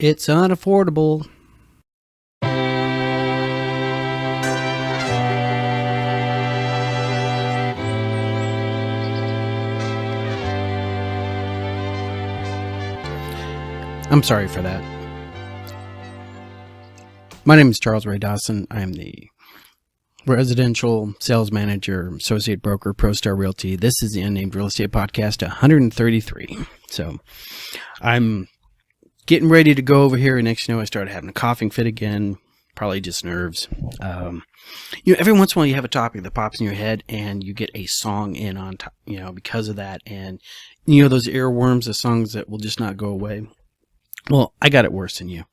It's unaffordable. I'm sorry for that. My name is Charles Ray Dawson. I am the residential sales manager, associate broker, ProStar Realty. This is the Unnamed Real Estate Podcast 133. So I'm getting ready to go over here, and next you know, I started having a coughing fit again. Probably just nerves. Every once in a while you have a topic that pops in your head, and you get a song in on top, because of that, and those earworms, the songs that will just not go away. Well, I got it worse than you,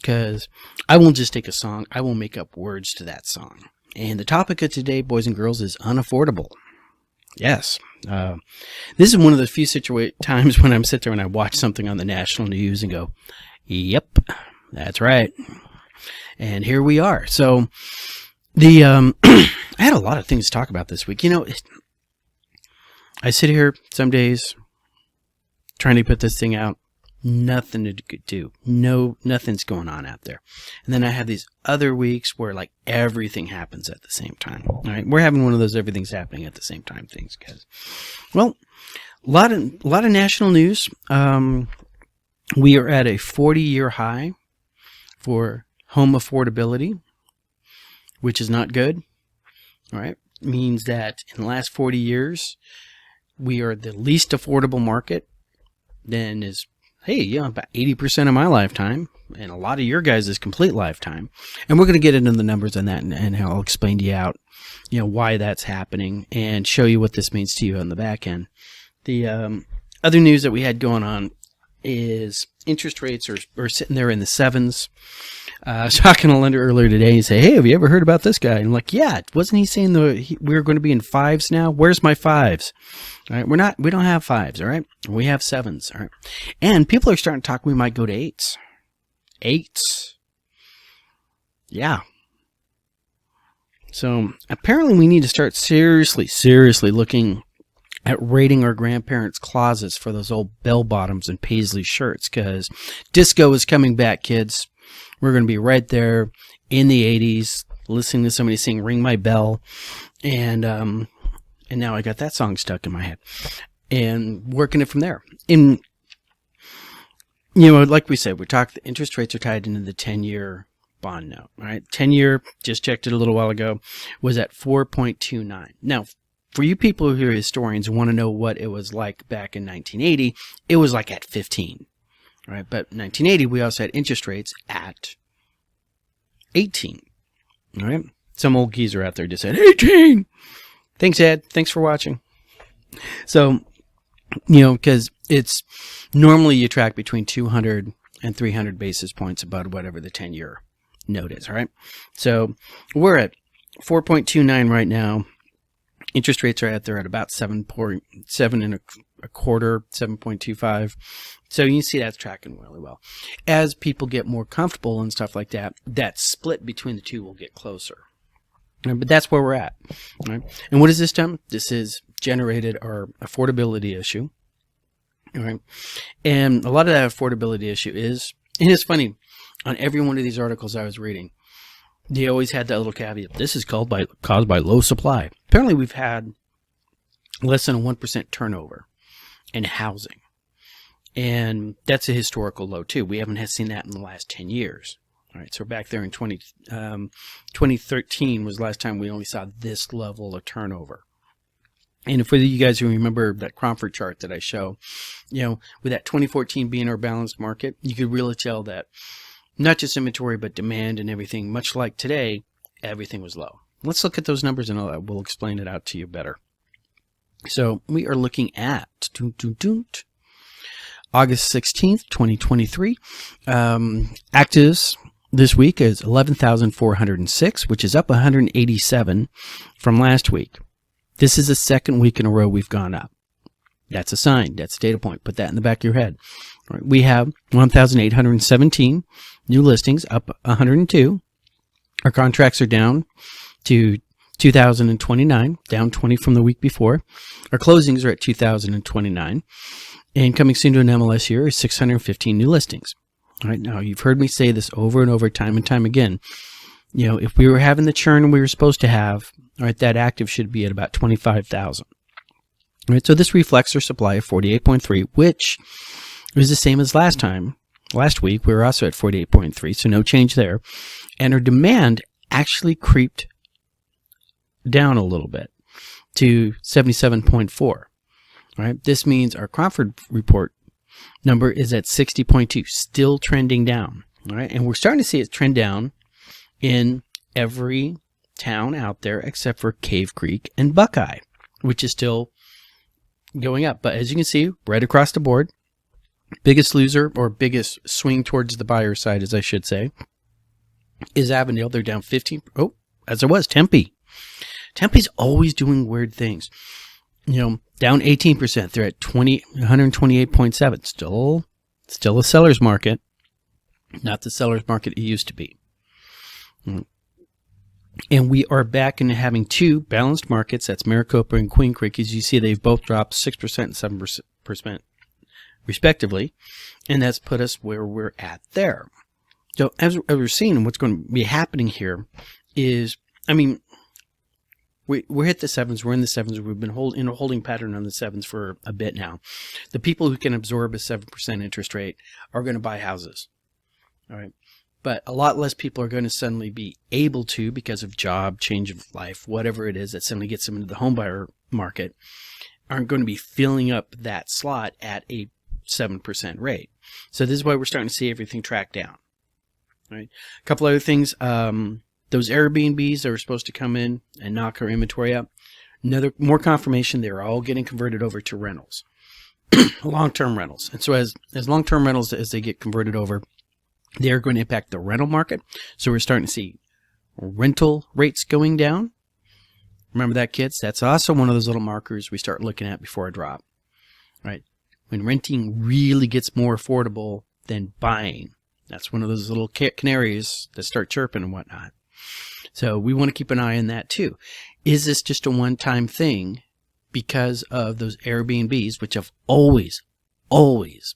because I won't just take a song, I will make up words to that song. And the topic of today, boys and girls, is unaffordable. Yes. This is one of the few times when I'm sitting there and I watch something on the national news and go, yep, that's right. And here we are. So I had a lot of things to talk about this week. I sit here some days trying to put this thing out. Nothing to do. Nothing's going on out there. And then I have these other weeks where like everything happens at the same time. All right, we're having one of those everything's happening at the same time things, guys. Well, a lot of national news. We are at a 40-year high for home affordability, which is not good. All right, it means that in the last 40 years, we are the least affordable market. Then is about 80% of my lifetime, and a lot of your guys' complete lifetime. And we're going to get into the numbers on that, and I'll explain to you out, why that's happening, and show you what this means to you on the back end. The other news that we had going on is interest rates are sitting there in the sevens. I was talking to a lender earlier today and say, hey, have you ever heard about this guy? And I'm like, yeah, wasn't he saying we're going to be in fives now? Where's my fives? All right, we don't have fives, all right? We have sevens, all right? And people are starting to talk we might go to eights. Eights. Yeah. So apparently we need to start seriously looking at raiding our grandparents' closets for those old bell bottoms and paisley shirts, because disco is coming back, kids. We're going to be right there in the 80s, listening to somebody sing Ring My Bell, and now I got that song stuck in my head, and working it from there. And, like we said, the interest rates are tied into the 10-year bond note, all right? 10-year, just checked it a little while ago, was at 4.29. Now, for you people who are historians and want to know what it was like back in 1980, it was like at 15. Right, but in 1980, we also had interest rates at 18. All right, some old geezer out there just said 18. Thanks, Ed. Thanks for watching. So, because it's normally you track between 200 and 300 basis points above whatever the 10-year note is. All right, so we're at 4.29 right now. Interest rates are at about 7.7 and a quarter, 7.25. So you see that's tracking really well. As people get more comfortable and stuff like that, that split between the two will get closer. But that's where we're at. Right? And what has this done? This has generated our affordability issue. All right? And a lot of that affordability issue is, and it's funny, on every one of these articles I was reading, they always had that little caveat. This is caused by low supply. Apparently we've had less than a 1% turnover in housing. And that's a historical low too. We haven't seen that in the last 10 years. All right, so back there in 2013 was the last time we only saw this level of turnover. And for you guys who remember that Cromford chart that I show, with that 2014 being our balanced market, you could really tell that not just inventory, but demand and everything, much like today, everything was low. Let's look at those numbers and we'll explain it out to you better. So we are looking at August 16th, 2023. Actives this week is 11,406, which is up 187 from last week. This is the second week in a row we've gone up. That's a sign. That's a data point. Put that in the back of your head. All right, we have 1,817 new listings, up 102. Our contracts are down to 2,029, down 20 from the week before. Our closings are at 2,029. And coming soon to an MLS here is 615 new listings. All right, now you've heard me say this over and over, time and time again. You know, if we were having the churn we were supposed to have, all right, that active should be at about 25,000. All right, so this reflects our supply of 48.3, which is the same as last time. Last week, we were also at 48.3, so no change there. And our demand actually creeped down a little bit to 77.4. All right, this means our Cromford report number is at 60.2, still trending down. All right, and we're starting to see it trend down in every town out there except for Cave Creek and Buckeye, which is still going up. But as you can see, right across the board, biggest loser, or biggest swing towards the buyer side, as I should say, is Avondale. They're down 15. Oh, as it was, Tempe. Tempe's always doing weird things. You know, down 18%. They're at 128.7. Still a seller's market, not the seller's market it used to be. And we are back into having two balanced markets. That's Maricopa and Queen Creek. As you see, they've both dropped 6% and 7% respectively. And that's put us where we're at there. So as we're seeing, what's going to be happening here is, I mean, we're hit the sevens. We're in the sevens. We've been in a holding pattern on the sevens for a bit now. The people who can absorb a 7% interest rate are going to buy houses. All right. But a lot less people are going to suddenly be able to, because of job, change of life, whatever it is that suddenly gets them into the home buyer market, aren't going to be filling up that slot at a 7% rate. So this is why we're starting to see everything track down. All right. A couple other things. Those Airbnbs that were supposed to come in and knock our inventory up, more confirmation they're all getting converted over to rentals, long-term rentals. And so as long-term rentals, as they get converted over, they're going to impact the rental market. So we're starting to see rental rates going down. Remember that, kids? That's also one of those little markers we start looking at before a drop. Right? When renting really gets more affordable than buying, that's one of those little canaries that start chirping and whatnot. So we want to keep an eye on that too. Is this just a one-time thing because of those Airbnbs, which have always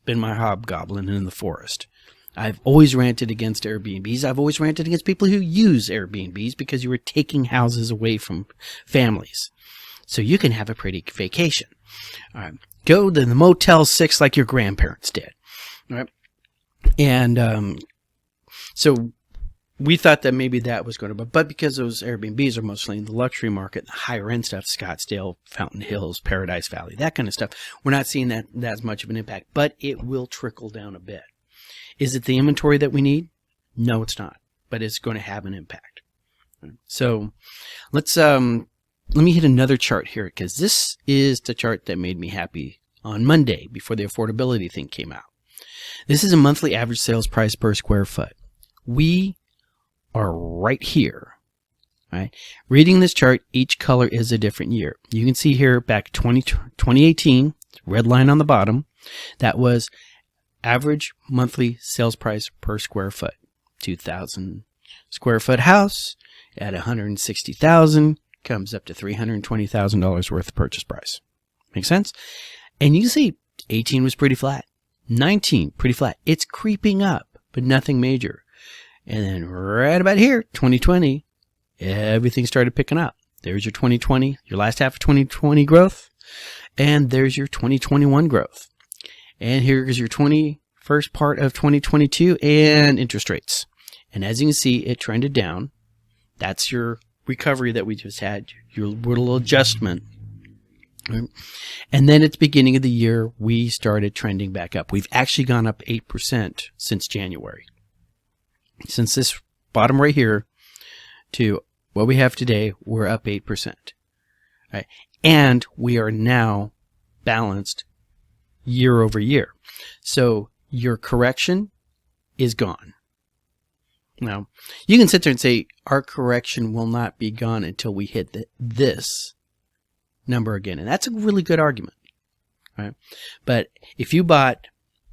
been my hobgoblin in the forest? I've always ranted against Airbnbs. I've always ranted against people who use Airbnbs because you were taking houses away from families. So you can have a pretty vacation. All right. Go to the Motel 6 like your grandparents did. All right. And so we thought that maybe that was going to, but because those Airbnbs are mostly in the luxury market, the higher end stuff, Scottsdale, Fountain Hills, Paradise Valley, that kind of stuff, we're not seeing that as much of an impact, but it will trickle down a bit. Is it the inventory that we need? No, it's not, but it's going to have an impact. So let me hit another chart here, because this is the chart that made me happy on Monday before the affordability thing came out. This is a monthly average sales price per square foot. We are right here. Right? Reading this chart, each color is a different year. You can see here back 2018, red line on the bottom, that was average monthly sales price per square foot. 2,000 square foot house at $160,000 comes up to $320,000 worth of purchase price. Make sense? And you can see 18 was pretty flat. 19 pretty flat. It's creeping up, but nothing major. And then right about here, 2020, everything started picking up. There's your 2020, your last half of 2020 growth, and there's your 2021 growth. And here's your first part of 2022 and interest rates. And as you can see, it trended down. That's your recovery that we just had, your little adjustment. And then at the beginning of the year, we started trending back up. We've actually gone up 8% since January. Since this bottom right here to what we have today, we're up 8%. Right? And we are now balanced year over year. So your correction is gone. Now, you can sit there and say, our correction will not be gone until we hit this number again. And that's a really good argument. Right? But if you bought,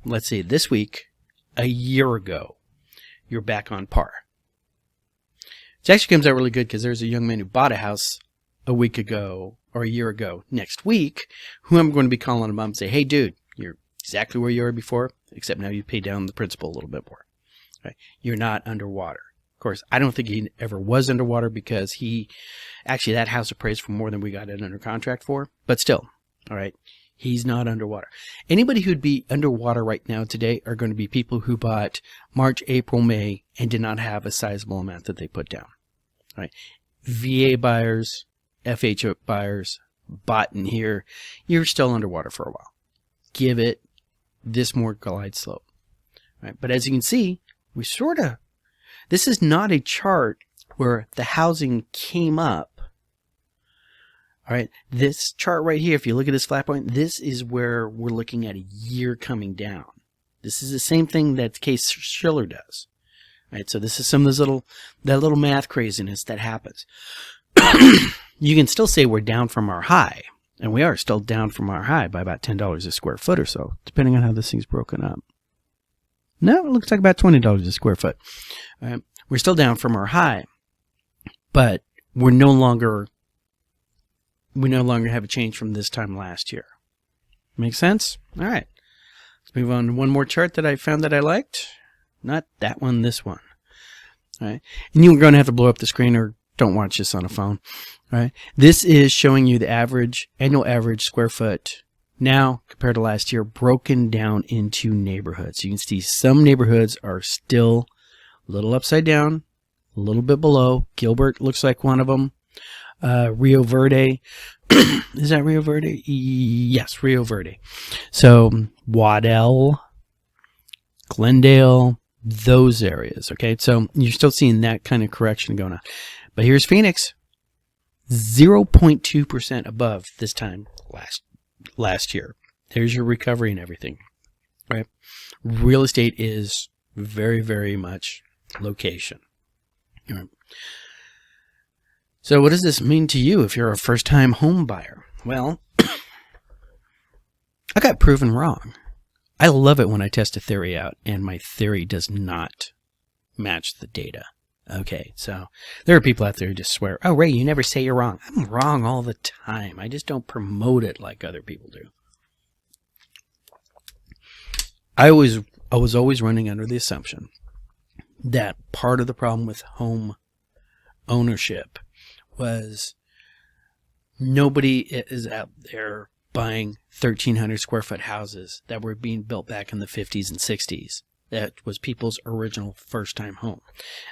let's say this week, a year ago, you're back on par. It actually comes out really good because there's a young man who bought a house a week ago or a year ago next week, who I'm going to be calling him up and say, hey, dude, you're exactly where you were before. except now you pay down the principal a little bit more. Right? You're not underwater. Of course, I don't think he ever was underwater because that house appraised for more than we got it under contract for, but still, all right, he's not underwater. Anybody who'd be underwater right now today are going to be people who bought March, April, May, and did not have a sizable amount that they put down. All right? VA buyers, FHA buyers, bought in here, you're still underwater for a while. Give it this more glide slope. All right? But as you can see, this is not a chart where the housing came up. All right, this chart right here, if you look at this flat point, this is where we're looking at a year coming down. This is the same thing that Case-Shiller does. All right, so this is some of that little math craziness that happens. You can still say we're down from our high, and we are still down from our high by about $10 a square foot or so, depending on how this thing's broken up. No, it looks like about $20 a square foot. All right, we're still down from our high, but we no longer have a change from this time last year. Make sense? All right. Let's move on to one more chart that I found that I liked. Not that one, this one. All right. And you're going to have to blow up the screen or don't watch this on a phone. All right. This is showing you the annual average square foot now compared to last year, broken down into neighborhoods. You can see some neighborhoods are still a little upside down, a little bit below. Gilbert looks like one of them. Rio Verde. Is that Rio Verde? Yes, Rio Verde. So Waddell, Glendale, those areas. Okay, so you're still seeing that kind of correction going on. But here's Phoenix, 0.2% above this time last year. There's your recovery and everything. Right? Real estate is very, very much location. All right. So what does this mean to you if you're a first-time home buyer? Well, I got proven wrong. I love it when I test a theory out and my theory does not match the data. Okay, so there are people out there who just swear, oh, Ray, you never say you're wrong. I'm wrong all the time. I just don't promote it like other people do. I was always running under the assumption that part of the problem with home ownership was nobody is out there buying 1,300 square foot houses that were being built back in the 50s and 60s. That was people's original first time home.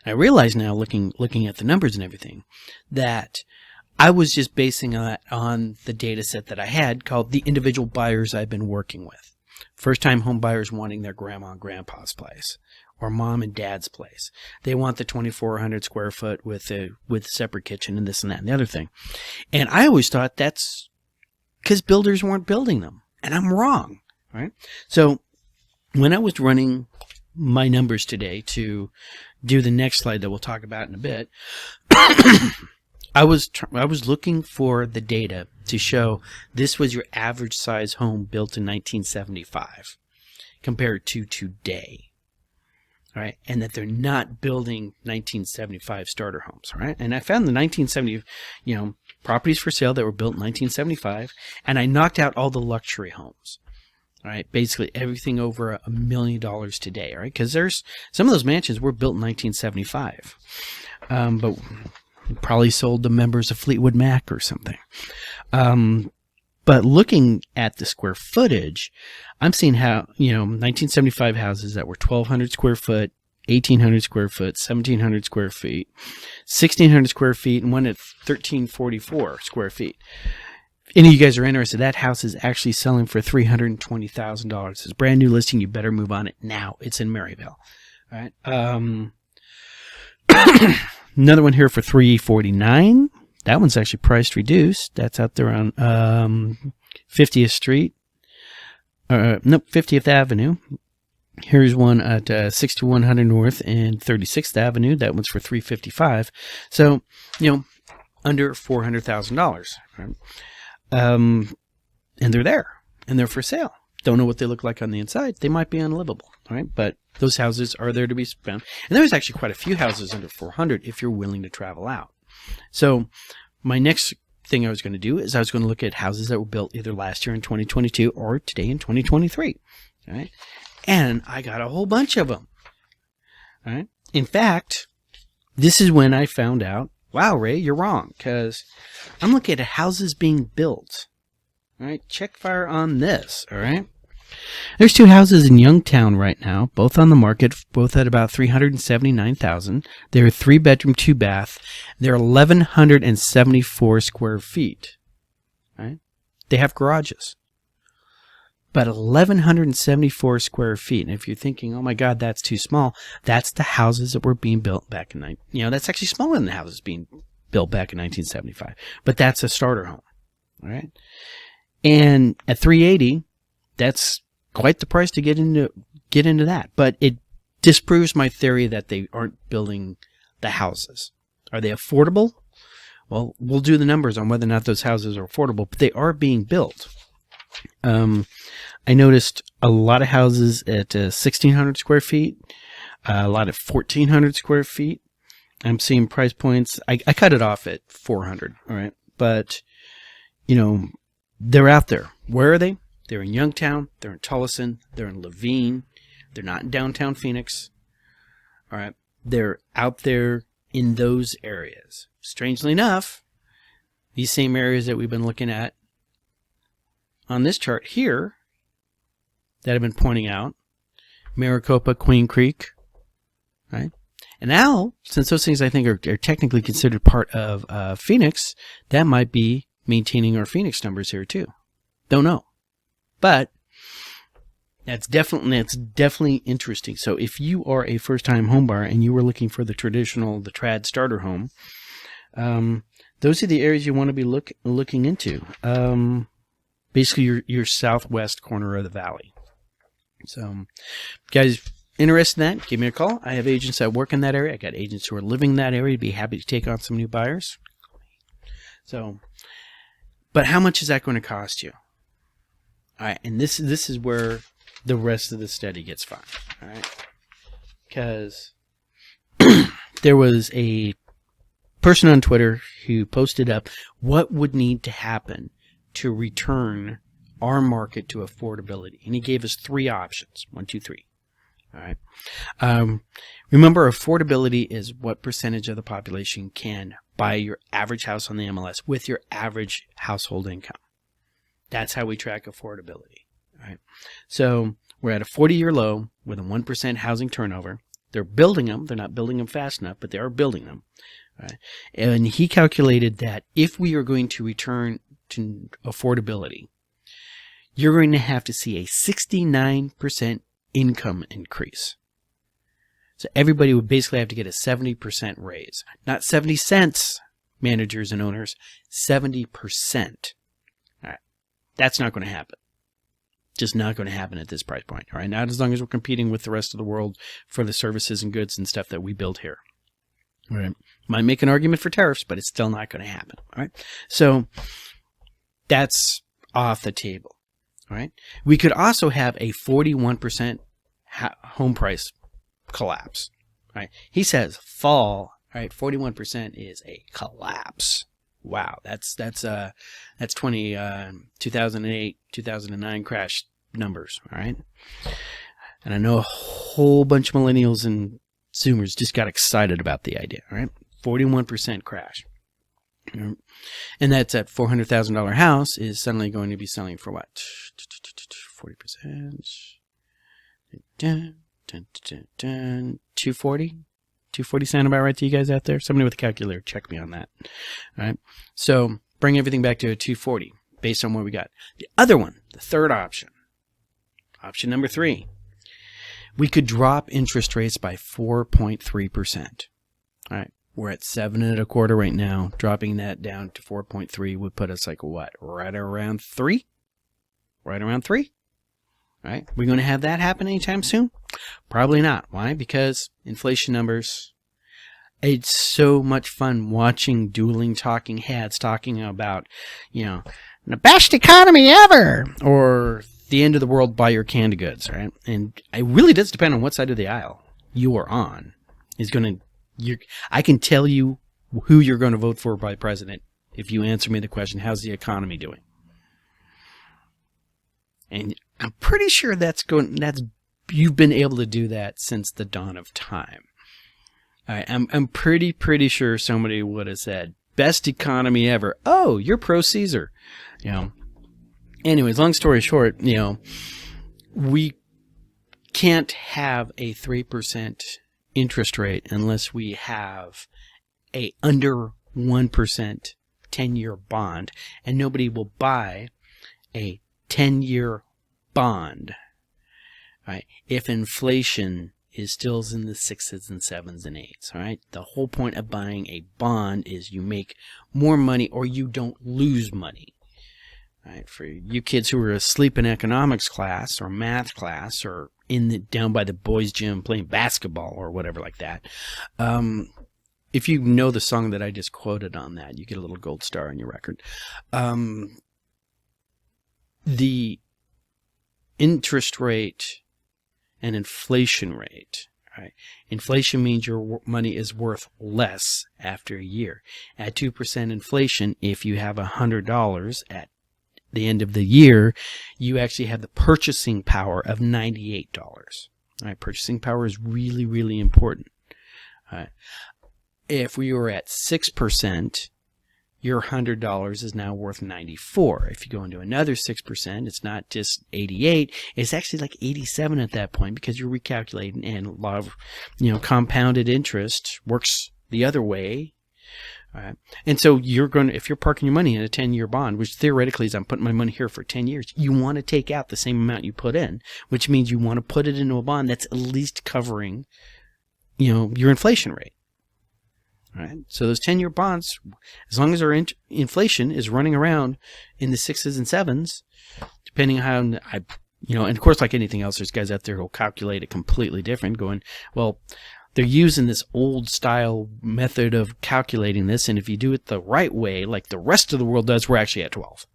And I realize now, looking at the numbers and everything, that I was just basing that on the data set that I had called the individual buyers I've been working with. First time home buyers wanting their grandma and grandpa's place, or mom and dad's place. They want the 2,400 square foot with a separate kitchen and this and that and the other thing. And I always thought that's because builders weren't building them. And I'm wrong, right? So when I was running my numbers today to do the next slide that we'll talk about in a bit, I was looking for the data to show this was your average size home built in 1975 compared to today. All right, and that they're not building 1975 starter homes, right? And I found the 1970, properties for sale that were built in 1975, and I knocked out all the luxury homes. All right, basically everything over $1 million today, all right? Because there's some of those mansions were built in 1975, but probably sold to members of Fleetwood Mac or something. But looking at the square footage, I'm seeing how, 1975 houses that were 1,200 square foot, 1,800 square foot, 1,700 square feet, 1,600 square feet, and one at 1,344 square feet. If any of you guys are interested, that house is actually selling for $320,000. It's a brand new listing. You better move on it now. It's in Maryville. All right. Another one here for $349,000. That one's actually priced reduced. That's out there on 50th Street. 50th Avenue. Here's one at 6100 North and 36th Avenue. That one's for $355,000. So, under $400,000. Right? And they're there, and they're for sale. Don't know what they look like on the inside. They might be unlivable, all right? But those houses are there to be found. And there's actually quite a few houses under $400,000 if you're willing to travel out. So my next thing I was going to do is I was going to look at houses that were built either last year in 2022 or today in 2023. All right. And I got a whole bunch of them. All right. In fact, this is when I found out, wow, Ray, you're wrong, because I'm looking at houses being built. All right. Check fire on this. All right. There's 2 houses in Youngtown right now, both on the market, both at about $379,000. They're 3-bedroom, 2-bath. They're 1,174 square feet. Right? They have garages, but 1,174 square feet. And if you're thinking, oh my God, that's too small, that's the houses that were being built back in that's actually smaller than the houses being built back in 1975. But that's a starter home, all right? And at 380, that's quite the price to get into that. But it disproves my theory that they aren't building the houses. Are they affordable? Well, we'll do the numbers on whether or not those houses are affordable, but they are being built. I noticed a lot of houses at 1,600 square feet, a lot at 1,400 square feet. I'm seeing price points. I cut it off at 400, all right? But, they're out there. Where are they? They're in Youngtown. They're in Tullison. They're in Levine. They're not in downtown Phoenix, all right? They're out there in those areas. Strangely enough, these same areas that we've been looking at on this chart here that I've been pointing out, Maricopa, Queen Creek, right? And now, since those things I think are technically considered part of Phoenix, that might be maintaining our Phoenix numbers here too. Don't know. But that's definitely interesting. So if you are a first-time home buyer and you were looking for the trad starter home, those are the areas you want to be looking into. Basically, your southwest corner of the valley. So, guys, interested in that? Give me a call. I have agents that work in that area. I got agents who are living in that area. Be happy to take on some new buyers. So, but how much is that going to cost you? All right, and this is where the rest of the study gets fun. All right, because there was a person on Twitter who posted up what would need to happen to return our market to affordability. And he gave us 3 options. 1, 2, 3. All right. Remember, affordability is what percentage of the population can buy your average house on the MLS with your average household income. That's how we track affordability. All right. So we're at a 40-year low with a 1% housing turnover. They're building them. They're not building them fast enough, but they are building them. All right. And he calculated that if we are going to return to affordability, you're going to have to see a 69% income increase. So everybody would basically have to get a 70% raise. Not 70 cents, managers and owners, 70%. All right. That's not going to happen. Just not going to happen at this price point. All right. Not as long as we're competing with the rest of the world for the services and goods and stuff that we build here. All right. Might make an argument for tariffs, but it's still not going to happen. All right. So that's off the table. All right. We could also have a 41% home price collapse. All right. He says fall. All right. 41% is a collapse. Wow. That's 2008, 2009 crash numbers. All right. And I know a whole bunch of millennials and Zoomers just got excited about the idea. All right. 41% crash. And that's at $400,000 house is suddenly going to be selling for what? 40%. 240? 240 sound about right to you guys out there? Somebody with a calculator, check me on that. All right. So bring everything back to a 240 based on what we got. The other one, the third option, option number 3, we could drop interest rates by 4.3%. All right. We're at 7.25 right now. Dropping that down to 4.3 would put us like what? Right around 3? Right around 3? Right? We're going to have that happen anytime soon? Probably not. Why? Because inflation numbers. It's so much fun watching dueling talking heads talking about, the best economy ever, or the end of the world, buy your canned goods, right? And it really does depend on what side of the aisle you are on. I can tell you who you're going to vote for by president if you answer me the question, how's the economy doing? And I'm pretty sure that's you've been able to do that since the dawn of time. All right, I'm pretty sure somebody would have said, best economy ever. Oh, you're pro-Caesar. Anyways, long story short, we can't have a 3% interest rate unless we have a under 1% 10-year bond, and nobody will buy a 10-year bond, right? If inflation is still in the 6s and 7s and 8s, all right? The whole point of buying a bond is you make more money or you don't lose money, right? For you kids who are asleep in economics class or math class or down by the boys' gym playing basketball or whatever like that, if you know the song that I just quoted on that, you get a little gold star on your record. The interest rate and inflation rate. Right? Inflation means your money is worth less after a year. At 2% inflation, if you have $100 at the end of the year, you actually have the purchasing power of $98. Right? Purchasing power is really, really important. Right? If we were at 6%, your $100 is now worth $94. If you go into another 6%, it's not just 88. It's actually like 87 at that point because you're recalculating, and a lot of, compounded interest works the other way. All right. And so if you're parking your money in a 10-year bond, which theoretically is I'm putting my money here for 10 years, you want to take out the same amount you put in, which means you want to put it into a bond that's at least covering, your inflation rate. All right. So those 10-year bonds, as long as our inflation is running around in the 6s and 7s, depending on how and of course, like anything else, there's guys out there who'll calculate it completely different, going, well, they're using this old style method of calculating this, and if you do it the right way, like the rest of the world does, we're actually at 12.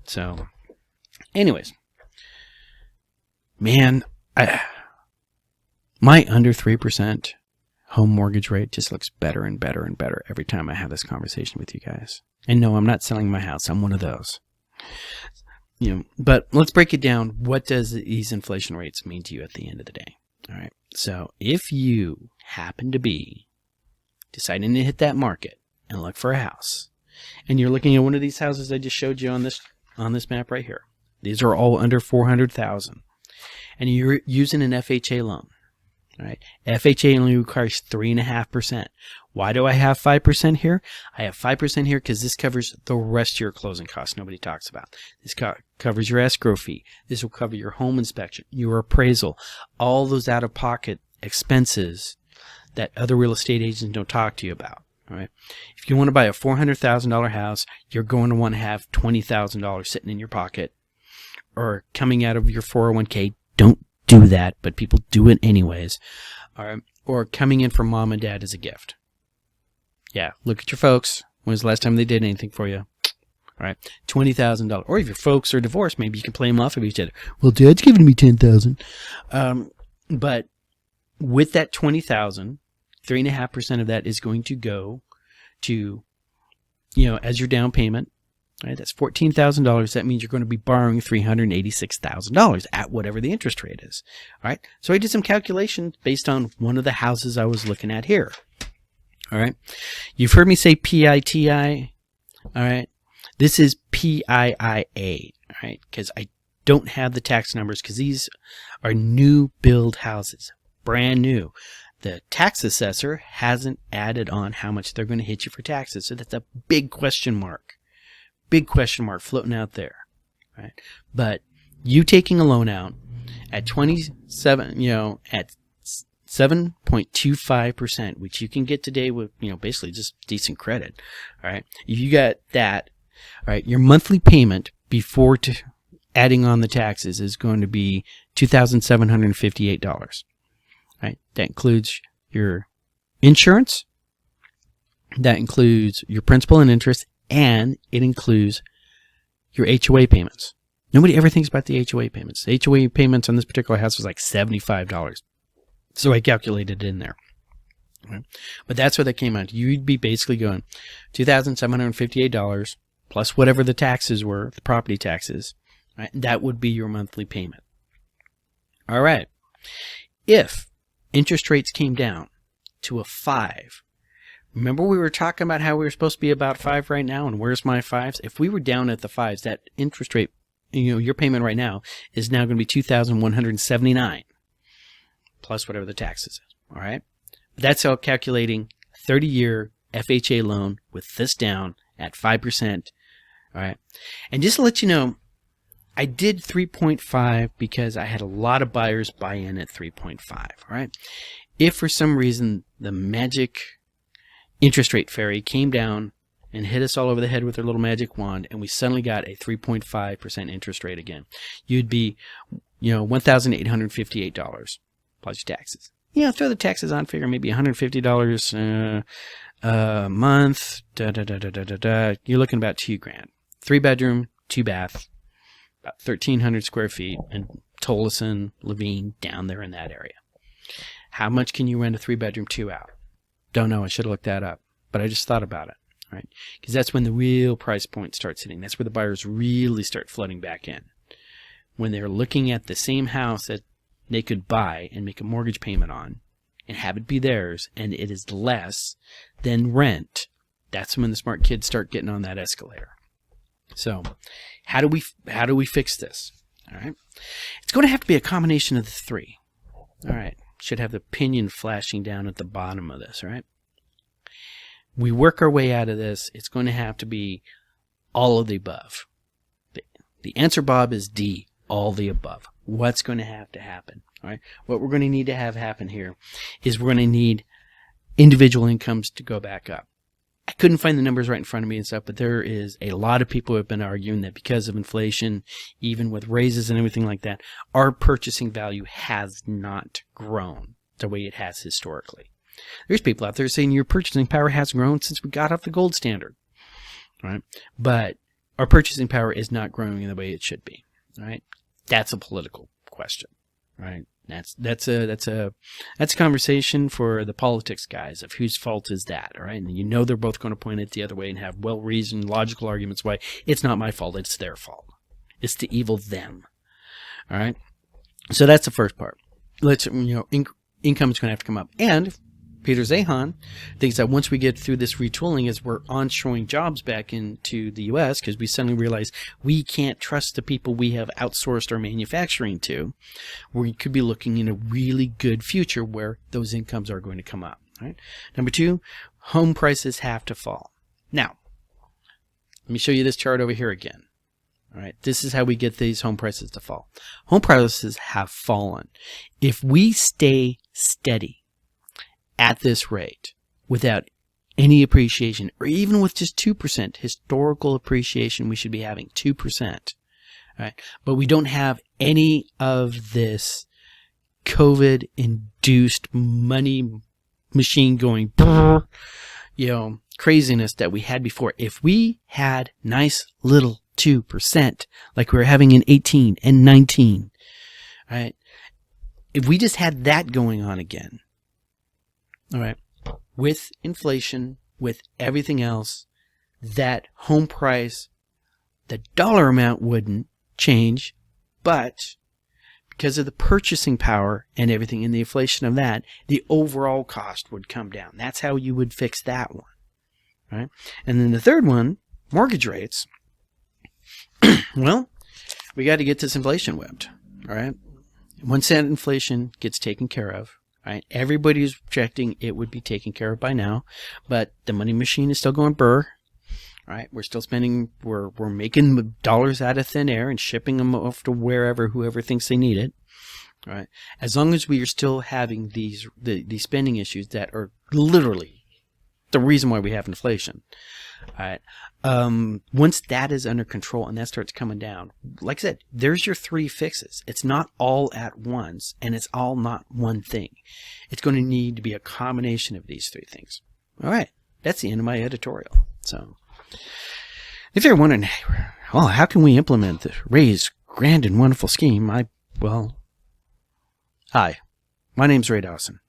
So, anyways, man, my under 3% home mortgage rate just looks better and better and better every time I have this conversation with you guys. And no, I'm not selling my house. I'm one of those. But let's break it down. What does these inflation rates mean to you at the end of the day? All right. So if you happen to be deciding to hit that market and look for a house, and you're looking at one of these houses I just showed you on this map right here. These are all under $400,000, and you're using an FHA loan. All right. FHA only requires 3.5%. Why do I have 5% here? I have 5% here because this covers the rest of your closing costs nobody talks about. This covers your escrow fee. This will cover your home inspection, your appraisal, all those out-of-pocket expenses that other real estate agents don't talk to you about. All right. If you want to buy a $400,000 house, you're going to want to have $20,000 sitting in your pocket or coming out of your 401k. Don't do that, but people do it anyways. All right. Or coming in from mom and dad as a gift. Yeah, look at your folks. When was the last time they did anything for you? All right, $20,000. Or if your folks are divorced, maybe you can play them off of each other. Well, Dad's giving me $10,000. But with that $20,000, 3.5% of that is going to go to, as your down payment. Right, that's $14,000. That means you're going to be borrowing $386,000 at whatever the interest rate is. All right. So I did some calculations based on one of the houses I was looking at here. All right. You've heard me say PITI. All right. This is PIIA. All right. Because I don't have the tax numbers because these are new build houses, brand new. The tax assessor hasn't added on how much they're going to hit you for taxes. So that's a big question mark. Big question mark floating out there, right? But you taking a loan out at 27, at 7.25%, which you can get today with, basically just decent credit. All right. If you got that, all right, your monthly payment before adding on the taxes is going to be $2,758. Right. That includes your insurance. That includes your principal and interest. And it includes your HOA payments. Nobody ever thinks about the HOA payments. The HOA payments on this particular house was like $75. So I calculated it in there. Right? But that's what that came out. You'd be basically going $2,758 plus whatever the taxes were, the property taxes. Right? That would be your monthly payment. All right. If interest rates came down to a 5, remember we were talking about how we were supposed to be about 5 right now, and where's my 5s? If we were down at the 5s, that interest rate, your payment right now is now going to be $2,179 plus whatever the taxes is. All right, that's how calculating 30-year FHA loan with this down at 5%. All right, and just to let you know, I did 3.5 because I had a lot of buyers buy in at 3.5. All right, if for some reason the magic interest rate fairy came down and hit us all over the head with their little magic wand, and we suddenly got a 3.5% interest rate again, you'd be, $1,858 plus your taxes. Throw the taxes on, figure maybe $150 a month. You're looking about $2,000. 3-bedroom, 2-bath, about 1,300 square feet, and Tolleson, Levine, down there in that area. How much can you rent a 3-bedroom, 2 out? Don't know. I should have looked that up, but I just thought about it, right? Because that's when the real price point starts hitting. That's where the buyers really start flooding back in. When they're looking at the same house that they could buy and make a mortgage payment on and have it be theirs, and it is less than rent, that's when the smart kids start getting on that escalator. So how do we fix this? All right, it's going to have to be a combination of the 3. All right, should have the pinion flashing down at the bottom of this. All right, we work our way out of this. It's going to have to be all of the above. The answer, Bob, is D, all the above. What's going to have to happen? All right, what we're going to need to have happen here is we're going to need individual incomes to go back up. I couldn't find the numbers right in front of me and stuff, but there is a lot of people who have been arguing that because of inflation, even with raises and everything like that, our purchasing value has not grown the way it has historically. There's people out there saying your purchasing power has grown since we got off the gold standard, right? But our purchasing power is not growing in the way it should be, right? That's a political question, right? That's a conversation for the politics guys of whose fault is that, all right? And they're both going to point it the other way and have well-reasoned, logical arguments why it's not my fault, it's their fault. It's the evil them, all right? So that's the first part. Income is going to have to come up. And Peter Zahan thinks that once we get through this retooling, as we're onshoring jobs back into the U.S., because we suddenly realize we can't trust the people we have outsourced our manufacturing to, we could be looking in a really good future where those incomes are going to come up. Right? Number 2, home prices have to fall. Now, let me show you this chart over here again. All right, this is how we get these home prices to fall. Home prices have fallen. If we stay steady at this rate without any appreciation, or even with just 2% historical appreciation, we should be having 2%, right? But we don't have any of this COVID-induced money machine going, craziness that we had before. If we had nice little 2% like we were having in 18 and 19, right? If we just had that going on again, all right, with inflation, with everything else, that home price, the dollar amount wouldn't change, but because of the purchasing power and everything and the inflation of that, the overall cost would come down. That's how you would fix that one, right? And then the third one, mortgage rates. Well, we got to get this inflation whipped, all right? Once that inflation gets taken care of, right? Everybody's projecting it would be taken care of by now, but the money machine is still going burr. Right? We're still spending. We're making dollars out of thin air and shipping them off to whoever thinks they need it. Right? As long as we are still having these spending issues that are literally the reason why we have inflation. All right. Once that is under control and that starts coming down, like I said, there's your 3 fixes. It's not all at once, and it's all not one thing. It's going to need to be a combination of these 3 things. All right. That's the end of my editorial. So, if you're wondering, well, how can we implement Ray's grand and wonderful scheme? Hi, my name's Ray Dawson,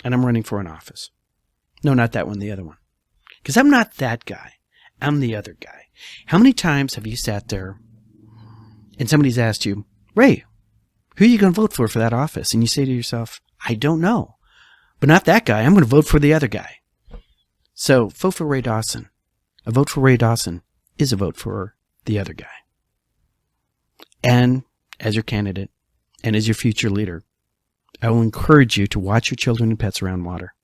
and I'm running for an office. No, not that one, the other one. Because I'm not that guy. I'm the other guy. How many times have you sat there and somebody's asked you, Ray, Who are you going to vote for that office? And you say to yourself, I don't know, but not that guy. I'm going to vote for the other guy. So vote for Ray Dawson. A vote for Ray Dawson is a vote for the other guy. And as your candidate and as your future leader, I will encourage you to watch your children and pets around water.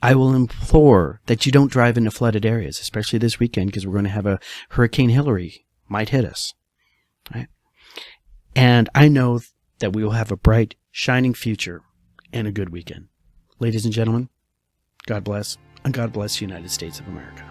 I will implore that you don't drive into flooded areas, especially this weekend, because we're going to have a Hurricane Hillary might hit us. Right? And I know that we will have a bright, shining future and a good weekend. Ladies and gentlemen, God bless, and God bless the United States of America.